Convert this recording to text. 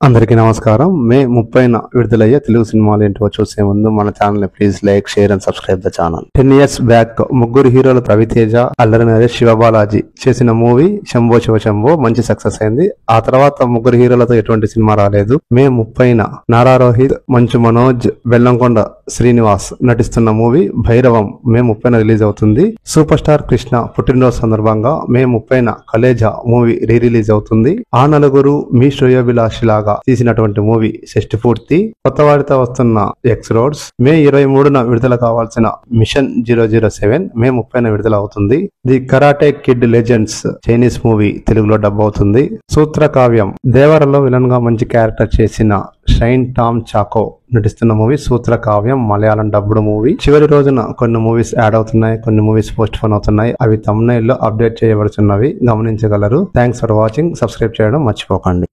అందరికీ నమస్కారం. మే 30న విడుదలయ్యే తెలుగు సినిమాలు ఏంటో చూసే ముందు మన ఛానల్ ని please like, share and subscribe the channel. 10 years back ముగ్గురు హీరోలు రవితేజ, అల్లరి నరేష్, శివబాలాజీ చేసిన మూవీ శంభో శివ శంభో మంచి సక్సెస్ అయింది. ఆ తర్వాత ముగ్గురు హీరోలతో ఎటువంటి సినిమా రాలేదు. మే 30న నారా రోహిత్, మంచు మనోజ్, బెల్లంకొండ శ్రీనివాస్ నటిస్తున్న మూవీ భైరవం మే 30న రిలీజ్ అవుతుంది. సూపర్ స్టార్ కృష్ణ పుట్టినరోజు సందర్భంగా మే 30న కలేజా మూవీ రీ రిలీజ్ అవుతుంది. ఆ నలుగురు మీ శ్రేయోభిలాషి లాగా తీసినటువంటి మూవీ షష్టి పూర్తి. కొత్త వారితో వస్తున్న ఎక్స్ రోడ్స్ మే 23న విడుదల కావాల్సిన మిషన్ 007 మే 30న విడుదల అవుతుంది. The karate kid legends Chinese movie తెలుగులో డబ్ అవుతుంది. సూత్ర కావ్యం దేవరలో విలన్ గా మంచి క్యారెక్టర్ చేసిన షైన్ టామ్ చాకో నటిస్తున్న మూవీ సూత్ర కావ్యం మలయాళం డబ్బుడు మూవీ. చివరి రోజున కొన్ని మూవీస్ యాడ్ అవుతున్నాయి, కొన్ని మూవీస్ పోస్ట్ పోన్ అవుతున్నాయి. అవి thumbnail లో అప్డేట్ చేయబడుతున్నవి గమనించగలరు. Thanks for watching. సబ్స్క్రైబ్ చేయడం మర్చిపోకండి.